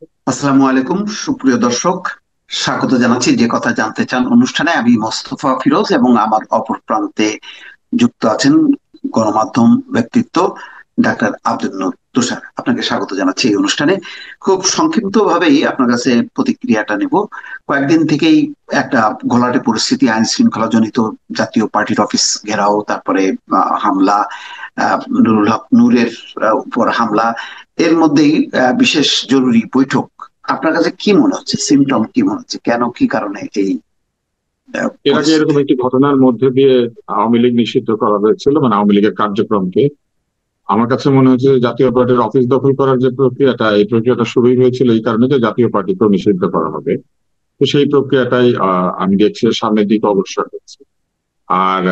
আসসালামু আলাইকুম, সুপ্রিয় দর্শক। স্বাগত জানাচ্ছি যে কথা জানতে চান অনুষ্ঠানে। আমি মোস্তফা ফিরোজ এবং আমার অপর প্রান্তে যুক্ত আছেন গণমাধ্যম ব্যক্তিত্ব ডাক্তার আব্দুল নূর তুষার। আপনাকে স্বাগত জানাচ্ছি এই অনুষ্ঠানে। খুব সংক্ষিপ্ত ভাবেই আপনার কাছে প্রতিক্রিয়াটা নেব। কয়েকদিন থেকেই একটা ঘোলাটে পরিস্থিতি, আইন শৃঙ্খলা জনিত, জাতীয় পার্টির অফিস ঘেরাও, তারপরে হামলা, নুরুল হক নূরের উপর হামলা, এর মধ্যেই বিশেষ জরুরি বৈঠক। আপনার কাছে কি মনে হচ্ছে, সিমটম কি মনে হচ্ছে, কেন কি কারণে এই এর আগে এরকম পরিস্থিতি? একটি ঘটনার মধ্যে দিয়ে আওয়ামী লীগ নিষিদ্ধ করা হয়েছিল, মানে আওয়ামী লীগের কার্যক্রমকে। আমার কাছে মনে হচ্ছে যে জাতীয় পার্টির অফিস দখল করার যে প্রক্রিয়াটা, এই প্রক্রিয়াটা শুরুই হয়েছিল এই কারণে যে জাতীয় পার্টিকেও নিষিদ্ধ করা হবে। তো সেই প্রক্রিয়াটাই আমি দেখছি সামনের দিকে অগ্রসর হচ্ছে। আর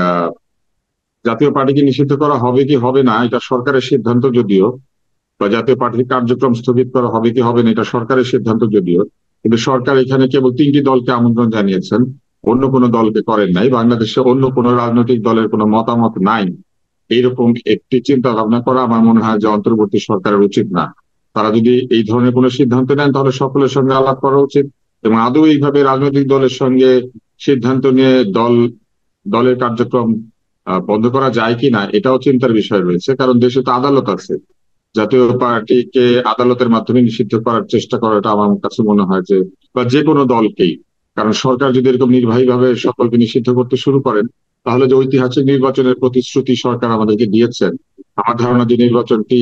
জাতীয় পার্টিকে নিষিদ্ধ করা হবে কি হবে না এটা সরকারের সিদ্ধান্ত যদিও, বা জাতীয় পার্টির কার্যক্রম স্থগিত করা হবে কি হবে না এটা সরকারের সিদ্ধান্ত যদিও, কিন্তু সরকার এখানে কেবল তিনটি দলকে আমন্ত্রণ জানিয়েছেন, অন্য কোনো দলকে করেন নাই। বাংলাদেশে অন্য কোনো রাজনৈতিক দলের কোনো মতামত নাই, এইরকম একটি চিন্তা ভাবনা করা আমার মনে হয় যে অন্তর্বর্তী সরকারের উচিত না। তারা যদি এই ধরনের কোনো সিদ্ধান্ত নেন তাহলে সকলের সঙ্গে আলাপ করা উচিত, এবং আদৌ এইভাবে রাজনৈতিক দলের সঙ্গে সিদ্ধান্ত নিয়ে দলের কার্যক্রম বন্ধ করা যায় কিনা এটাও চিন্তার বিষয় রয়েছে, কারণ দেশে তো আদালত আছে। জাতীয় পার্টিকে আদালতের মাধ্যমে নিষিদ্ধ করার চেষ্টা করাটা আমার কাছে মনে হয় যে, বা যে কোনো দলকেই, কারণ সরকার যদি এরকম নির্বাহী ভাবে সকলকে নিষিদ্ধ করতে শুরু করেন তাহলে যে ঐতিহাসিক নির্বাচনের প্রতিশ্রুতি সরকার আমাদেরকে দিয়েছেন, আমার ধারণা যে নির্বাচনটি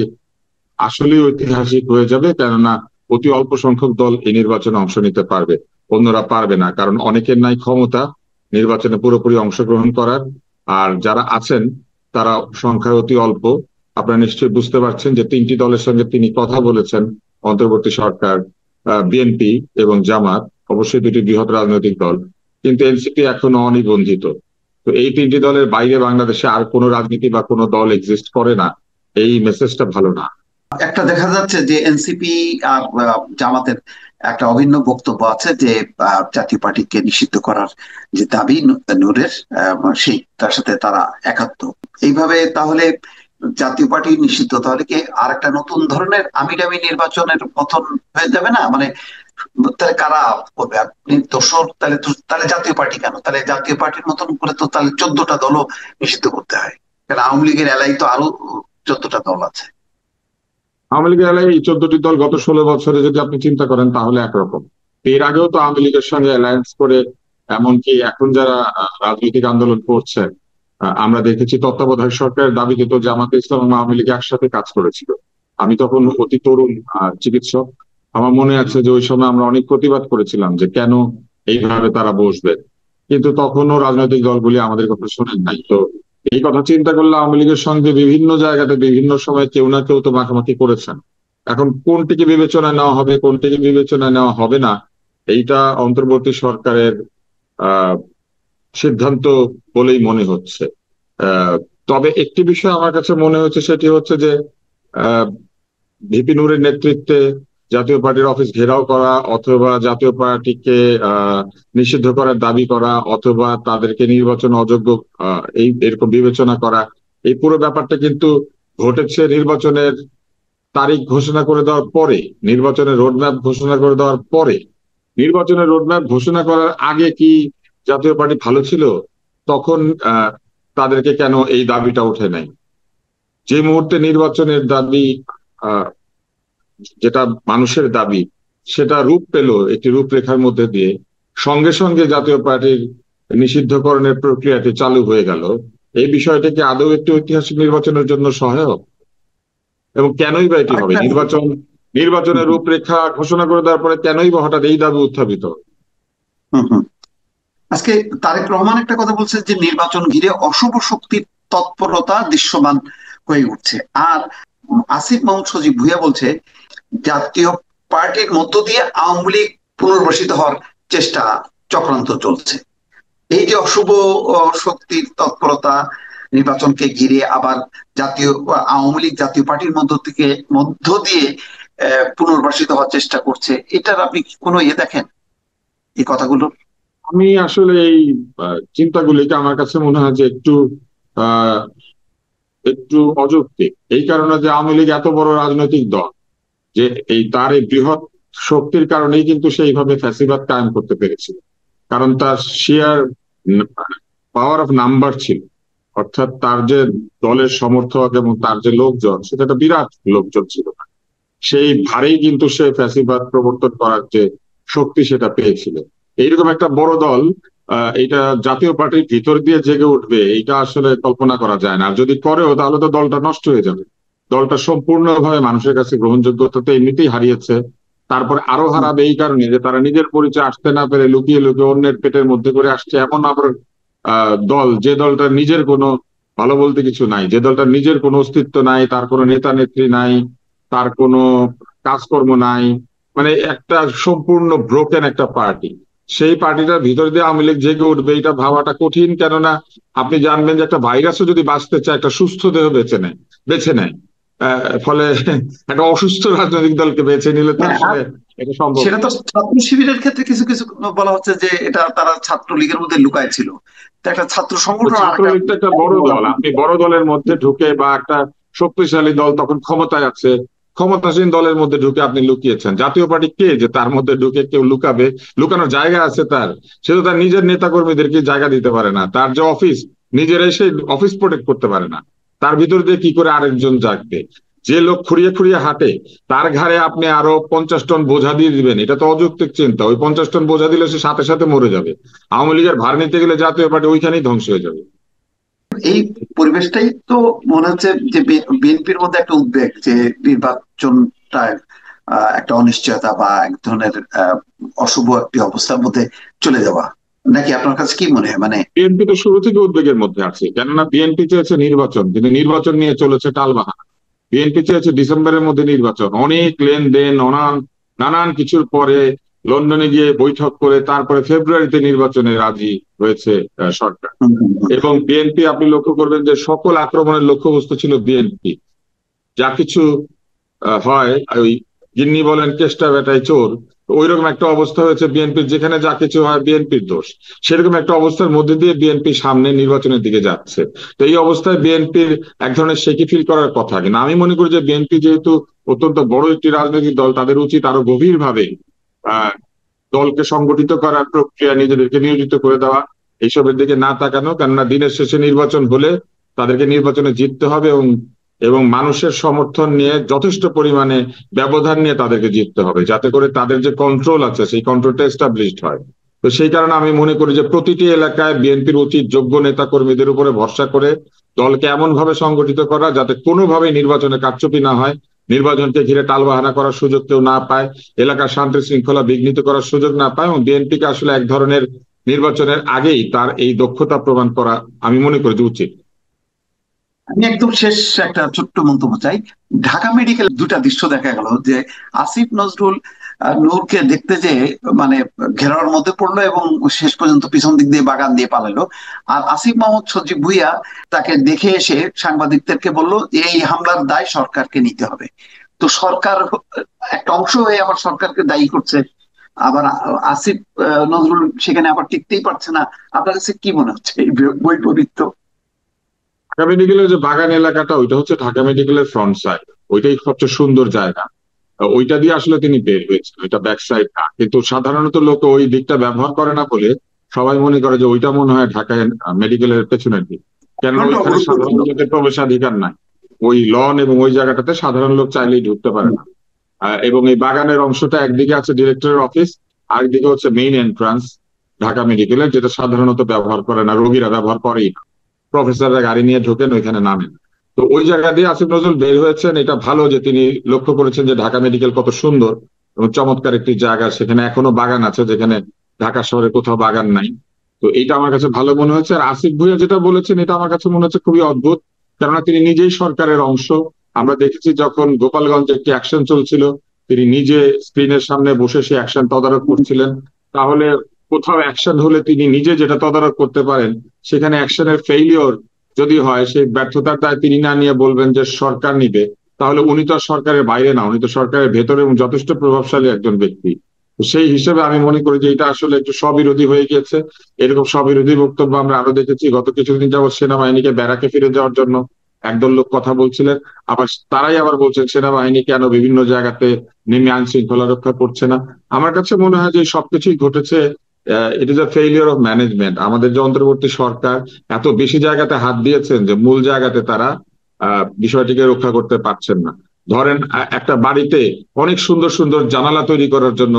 আসলেই ঐতিহাসিক হয়ে যাবে, কেননা অতি অল্প সংখ্যক দল এই নির্বাচনে অংশ নিতে পারবে, অন্যরা পারবে না, কারণ অনেকের নাই ক্ষমতা নির্বাচনে পুরোপুরি অংশগ্রহণ করার। আর যারা আছেন তারা সংখ্যায় অতি অল্প। আপনারা নিশ্চয়ই বুঝতে পারছেন যে তিনটি দলের সঙ্গে তিনি কথা বলেছেন, অন্তর্বর্তী সরকার, বিএনপি এবং জামাত, অবশ্যই দুটি বৃহৎ রাজনৈতিক দল, কিন্তু এনসিপি এখনো অনিবন্ধিত। তো এই তিনটি দলের বাইরে বাংলাদেশে আর কোনো রাজনীতি বা কোনো দল এক্সিস্ট করে না, এই মেসেজটা ভালো না। একটা দেখা যাচ্ছে যে এনসিপি আর জামাতের একটা অভিন্ন বক্তব্য আছে যে জাতীয় পার্টিকে নিষিদ্ধ করার যে দাবি নূরের, সেই তার সাথে তারা একাত্ম। এইভাবে তাহলে জাতীয় পার্টি নিষিদ্ধ, তাহলে কি আর একটা নতুন ধরনের আমিরামি নির্বাচনের পতন হয়ে যাবে না? মানে তাহলে কারা করবে? আপনি দোসর, তাহলে জাতীয় পার্টি কেন? তাহলে জাতীয় পার্টির মতন করে তো তাহলে 14টা দলও নিষিদ্ধ করতে হয়, কারণ আওয়ামী লীগের এলাই তো আরো 14টা দল আছে। আওয়ামী লীগের এলাকায় এই 14টি দল গত 16 বছরে যদি আপনি চিন্তা করেন তাহলে একরকম। এর আগেও তো আওয়ামী লীগের সঙ্গে অ্যালায়েন্স করে, এমনকি এখন যারা রাজনৈতিক আন্দোলন করছে, আমরা দেখেছি তত্ত্বাবধায়ক সরকারের দাবিতে তো জামাতে ইসলাম এবং আওয়ামী লীগ একসাথে কাজ করেছিল। আমি তখন অতি তরুণ চিকিৎসক। আমার মনে আছে যে ওই সময় আমরা অনেক প্রতিবাদ করেছিলাম যে কেন এইভাবে তারা বসবে, কিন্তু তখনও রাজনৈতিক দলগুলি আমাদের কথা শোনেন নাই। তো এই কথা চিন্তা করলে আওয়ামী লীগের সঙ্গে বিভিন্ন জায়গাতে বিভিন্ন সময় কেউ না কেউ তো মাখামাখি করেছেন। এখন কোনটিকে বিবেচনায় নেওয়া হবে, কোনটিকে বিবেচনায় নেওয়া হবে না, এইটা অন্তর্বর্তী সরকারের আহ সিদ্ধান্ত বলেই মনে হচ্ছে। তবে একটি বিষয় আমার কাছে মনে হচ্ছে, সেটি হচ্ছে যে আহ ভিপি নূরের নেতৃত্বে জাতীয় পার্টির অফিস ঘেরাও করা, অথবা জাতীয় পার্টিকে আহ নিষিদ্ধ করার দাবি করা, অথবা তাদেরকে নির্বাচন অযোগ্য এই এরকম বিবেচনা করা, এই পুরো ব্যাপারটা কিন্তু ঘটেছে নির্বাচনের তারিখ ঘোষণা করে দেওয়ার পরে, নির্বাচনের রোডম্যাপ ঘোষণা করে দেওয়ার পরে। নির্বাচনের রোডম্যাপ ঘোষণা করার আগে কি জাতীয় পার্টি ভালো ছিল? তখন আহ তাদেরকে কেন এই দাবিটা ওঠে নাই? যে মুহূর্তে নির্বাচনের দাবি, আহ যেটা মানুষের দাবি, সেটা রূপ পেল একটি রূপরেখার মধ্যে দিয়ে, সঙ্গে সঙ্গে জাতীয় পার্টির নিষিদ্ধকরণের প্রক্রিয়াটি চালু হয়ে গেল। এই বিষয়টা কি আদৌ একটি ঐতিহাসিক নির্বাচনের জন্য সহায়ক? এবং কেনই বা এটি হবে? আরেকটা, নির্বাচনের রূপরেখা ঘোষণা করে দেওয়ার পরে কেনই বা হঠাৎ এই দাবি উত্থাপিত? হুম হুম, আজকে তারেক রহমান একটা কথা বলছে যে নির্বাচন ঘিরে অশুভ শক্তির তৎপরতা দৃশ্যমান হয়ে উঠছে। আর আসিফ মাহমুদ সজীব ভুঁইয়া বলছে জাতীয় পার্টির মধ্য দিয়ে আওয়ামী লীগ পুনর্বাসিত হওয়ার চেষ্টা, চক্রান্ত চলছে। এই যে অশুভ শক্তির তৎপরতা নির্বাচনকে ঘিরে, আবার জাতীয় আওয়ামী লীগ জাতীয় পার্টির মধ্য দিয়ে পুনর্বাসিত হওয়ার চেষ্টা করছে, এটার আপনি কি কোনো ইয়ে দেখেন এই কথাগুলো? আমি আসলে এই চিন্তাগুলিকে আমার কাছে মনে হয় যে আহ একটু অযৌক্তিক। এই কারণে যে আওয়ামী লীগ এত বড় রাজনৈতিক দল, যে এই তার এই বৃহৎ শক্তির কারণেই কিন্তু সেইভাবে ফ্যাসিবাদ কায়েম করতে পেরেছিল, কারণ তার শিয়ার পাওয়ার অফ নাম্বার ছিল। অর্থাৎ তার যে দলের সমর্থক এবং তার যে লোকজন, সেটা একটা বিরাট লোকজন ছিল। সেই ভারেই কিন্তু সে ফ্যাসিবাদ প্রবর্তন করার যে শক্তি সেটা পেয়েছিল। এইরকম একটা বড় দল এটা জাতীয় পার্টির ভিতর দিয়ে জেগে উঠবে, এইটা আসলে কল্পনা করা যায় না। আর যদি করেও তাহলে তো দলটা নষ্ট হয়ে যাবে। দলটা সম্পূর্ণভাবে মানুষের কাছে গ্রহণযোগ্যতা তো এমনিতেই হারিয়েছে, তারপরে আরো হারাবে এই কারণে যে তারা নিজের পরিচয় আসতে না পেরে লুকিয়ে লুকিয়ে অন্যের পেটের মধ্যে করে আসছে। এমন আবার দল, যে দলটার নিজের কোনো ভালো বলতে কিছু নাই, যে দলটার নিজের কোনো অস্তিত্ব নাই, তার কোনো নেতা নেত্রী নাই, তার কোনো কাজকর্ম নাই, মানে একটা সম্পূর্ণ ব্রোকেন একটা পার্টি। সেই পার্টিটার ভিতর দিয়ে আওয়ামী লীগ জেগে উঠবে, এটা ভাবাটা কঠিন। কেননা আপনি জানবেন যে একটা ভাইরাসও যদি বাঁচতে চায় একটা সুস্থ দেহ বেছে নেয়। ফলে একটা অসুস্থ রাজনৈতিক দলকে বেছে নিলে তো হ্যাঁ, আর আসলে এটা সম্ভব সেটা না। তো ছাত্র শিবিরের ক্ষেত্রে কিছু কিছু বলা হচ্ছে যে এটা তারা ছাত্রলীগের মধ্যে লুকায় ছিল। তো একটা ছাত্র তো সংগঠন আর একটা ছাত্রলীগ তো একটা বড় দল, আপনি বড় দলের মধ্যে ঢুকে বা একটা শক্তিশালী দল তখন ক্ষমতায় আছে, ক্ষমতাসীন দলের মধ্যে ঢুকে আপনি লুকিয়েছেন। জাতীয় পার্টি কে যে তার মধ্যে ঢুকে কেউ লুকাবে? লুকানোর জায়গা আছে তার? সে তো তার নিজের নেতা কর্মীদেরকে জায়গা দিতে পারে না, তার যে অফিস, নিজেরাই সেই অফিস প্রোটেক্ট করতে পারে না, তার ভিতর দিয়ে কি করে আরেকজন জাগবে? যে লোক খুঁড়িয়ে খুঁড়িয়ে হাঁটে, তার ঘাড়ে আপনি আরো 50 টন বোঝা দিয়ে দিবেন, এটা তো অযৌক্তিক চিন্তা। ওই 50 টন বোঝা দিলে সে সাথে সাথে মরে যাবে। আওয়ামী লীগের ভার নিতে গেলে জাতীয় পার্টি ওইখানেই ধ্বংস হয়ে যাবে। এই পরিবেশটাই তো মনে হচ্ছে যে বিএনপির মধ্যে একটা উদ্বেগ যে নির্বাচনটা একটা অনিশ্চয়তা বা এক ধরনের অশুভ একটি অবস্থার মধ্যে চলে যাওয়া, নাকি আপনার কাছে কি মনে হয়? মানে বিএনপি তো শুরু থেকে উদ্বেগের মধ্যে আছে, কেননা বিএনপি চেয়েছে নির্বাচন, কিন্তু নির্বাচন নিয়ে চলেছে টালবাহানা। বিএনপি চেয়েছে ডিসেম্বরের মধ্যে নির্বাচন, অনেক লেনদেন, নানান কিছুর পরে লন্ডনে গিয়ে বৈঠক করে তারপরে ফেব্রুয়ারিতে নির্বাচনে রাজি হয়েছে সরকার। হুম, হুম, হুম। এবং বিএনপি, আপনি লক্ষ্য করবেন যে সকল আক্রমণের লক্ষ্যবস্তু ছিল বিএনপি। যা কিছু হয়, ওই গিন্নি বলেন কেষ্টা বেটায় চোর, ওইরকম একটা অবস্থা হয়েছে বিএনপির, যেখানে যা কিছু হয় বিএনপির দোষ। সেরকম একটা অবস্থার মধ্যে দিয়ে বিএনপি সামনে নির্বাচনের দিকে যাচ্ছে। তো এই অবস্থায় বিএনপির এক ধরনের শেকি ফিল করার কথা, কিন্তু আমি মনে করি যে বিএনপি যেহেতু অত্যন্ত বড় একটি রাজনৈতিক দল, তাদের উচিত আরো গভীরভাবে আহ দলকে সংগঠিত করার প্রক্রিয়া, নিজেদেরকে নিয়োজিত করে দেওয়া, এইসবের দিকে না তাকানো। কেননা দিনের শেষে নির্বাচন হলে তাদেরকে নির্বাচনে জিততে হবে, এবং এবং মানুষের সমর্থন নিয়ে যথেষ্ট পরিমাণে ব্যবধান নিয়ে তাদেরকে জিততে হবে, যাতে করে তাদের যে কন্ট্রোল আছে সেই কন্ট্রোলটা এস্টাবলিশড হয়। তো সেই কারণে আমি মনে করি যে প্রতিটি এলাকায় বিএনপির উচিত যোগ্য নেতা কর্মীদের উপরে ভরসা করে দলকে এমন ভাবে সংগঠিত করা যাতে কোনোভাবেই নির্বাচনে কারচুপি না হয়, নির্বাচনকে ঘিরে টালবাহানা করার সুযোগ কেউ না পায়, এলাকার শান্তি শৃঙ্খলা বিঘ্নিত করার সুযোগ না পায়। এবং বিএনপিকে আসলে এক ধরনের নির্বাচনের আগেই তার এই দক্ষতা প্রমাণ করা আমি মনে করি যে উচিত। আমি একদম শেষ একটা ছোট্ট মন্তব্য চাই। ঢাকা মেডিকেল দুটা দৃশ্য দেখা গেল যে আসিফ নজরুল নূরকে দেখতে যে মানে ঘেরার মধ্যে পড়লো এবং শেষ পর্যন্ত পিছন দিক দিয়ে বাগান দিয়ে পালালো। আর আসিফ মোহাম্মদ সজীব ভুঁইয়া তাকে দেখে এসে সাংবাদিকদেরকে বলল যে এই হামলার দায় সরকারকে নিতে হবে। তো সরকার একটা অংশ হয়ে আবার সরকারকে দায়ী করছে, আবার আসিফ নজরুল সেখানে আবার টিকতেই পারছে না। আপনার কাছে কি মনে হচ্ছে এই বৈপরীত্য? ঢাকা মেডিকেলের যে বাগান এলাকাটা, ওইটা হচ্ছে ঢাকা মেডিকেলের ফ্রন্ট সাইড, ওইটাই সবচেয়ে সুন্দর জায়গা। ওইটা দিয়ে আসলে তিনি বের হয়েছেন, ওইটা ব্যাক সাইড না। কিন্তু সাধারণত লোক ওই দিকটা ব্যবহার করে না বলে সবাই মনে করে যে ওইটা মনে হয় ঢাকায় মেডিকেলের পেছনের দিক। কেননা প্রচন্ড ওইখানে অবরুদ্ধ সাধারণ ছিল। লোকের প্রবেশাধিকার নাই। ওই লন এবং ওই জায়গাটাতে সাধারণ লোক চাইলেই ঢুকতে পারে না। এবং এই বাগানের অংশটা একদিকে আছে ডিরেক্টরের অফিস, আরেকদিকে হচ্ছে মেইন এন্ট্রান্স ঢাকা মেডিকেলের, যেটা সাধারণত ব্যবহার করে না, রোগীরা ব্যবহার করেই না। প্রফেসররা গাড়ি নিয়ে ঢোকেন, ওইখানে নামেন। তো ওই জায়গা দিয়ে আসিফ নজরুল বের হয়েছেন, এটা ভালো যে তিনি লক্ষ্য করেছেন যে ঢাকা মেডিকেল কত সুন্দর এবং চমৎকার একটি জায়গা, সেখানে এখনো বাগান আছে, যেখানে ঢাকা শহরে কোথাও বাগান নাই। তো এইটা আমার কাছে ভালো মনে হয়েছে। আর আসিফ ভুঁইয়া যেটা বলেছেন, এটা আমার কাছে মনে হচ্ছে খুবই অদ্ভুত, কেননা তিনি নিজেই সরকারের অংশ। আমরা দেখেছি যখন গোপালগঞ্জে একটি অ্যাকশন চলছিল, তিনি নিজে স্ক্রিনের সামনে বসে সেই অ্যাকশন তদারক করছিলেন। তাহলে কোথাও অ্যাকশন হলে তিনি নিজে যেটা তদারক করতে পারেন, সেখানে অ্যাকশনের ফেইলিওর যদি হয়, সেই ব্যর্থতার দায় তিনি না নিয়ে বলবেন যে সরকার নিবে, তাহলে উনি তো আর সরকারের বাইরে না, উনি তো সরকারের ভেতরে এবং যথেষ্ট প্রভাবশালী একজন ব্যক্তি। তো সেই হিসেবে আমি মনে করি যে এটা আসলে একটু স্ববিরোধী হয়ে গিয়েছে। এরকম স্ববিরোধী বক্তব্য আমরা আরো দেখেছি। গত কিছুদিন যাবৎ সেনাবাহিনীকে ব্যারাকে ফিরে যাওয়ার জন্য একদল লোক কথা বলছিলেন, আবার তারাই আবার বলছেন সেনাবাহিনী কেন বিভিন্ন জায়গাতে নেমে আইন শৃঙ্খলা রক্ষা করছে না। আমার কাছে মনে হয় যে সবকিছুই ঘটেছে, it is a failure of management. আমাদের যে অন্তর্বর্তী সরকার এত বেশি জায়গাতে হাত দিয়েছেন যে মূল জায়গাতে তারা বিষয়টিকে রক্ষা করতে পারছেন না। ধরেন একটা বাড়িতে অনেক সুন্দর সুন্দর জানালা তৈরি করার জন্য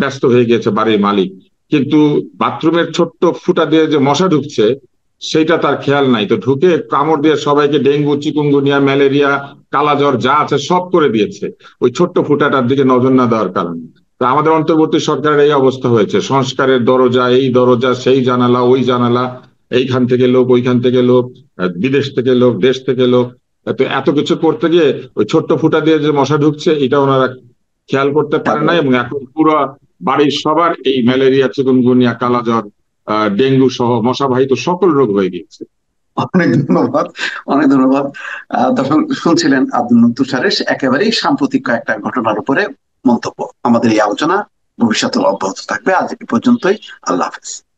ব্যস্ত হয়ে গিয়েছে বাড়ির মালিক, কিন্তু বাথরুমের ছোট্ট ফুটা দিয়ে যে মশা ঢুকছে সেটা তার খেয়াল নাই, তো ঢুকে কামড় দিয়ে সবাইকে ডেঙ্গু, চিকুনগুনিয়া, ম্যালেরিয়া, কালাজ্বর যা আছে সব করে দিয়েছে ওই ছোট্ট ফুটাটার দিকে নজর না দেওয়ার কারণে। তো আমাদের অন্তর্বর্তী সরকারের এই অবস্থা হয়েছে, সংস্কারের দরজা, এই দরজা, সেই জানালা, ওই জানালা, এইখান থেকে লোক, ওইখান থেকে লোক, বিদেশ থেকে লোক, দেশ থেকে লোক। তো এত কিছু করতে গিয়ে ওই ছোট্ট ফুটা দিয়ে যে মশা ঢুকছে এটা ওনারা খেয়াল করতে পারেন নাই, এবং এখন পুরো বাড়ির সবার এই ম্যালেরিয়া, চিকুনগুনিয়া, কালাজ্বর, ডেঙ্গু সহ মশাবাহিত সকল রোগ হয়ে গিয়েছে। অনেক ধন্যবাদ, অনেক ধন্যবাদ। দর্শক শুনছিলেন আব্দুল তুষারের একেবারেই সাম্প্রতিক কয়েকটা ঘটনার উপরে মন্তব্য। আমাদের এই আলোচনা ভবিষ্যতে অব্যাহত থাকবে। আজ এ পর্যন্তই। আল্লাহ হাফেজ।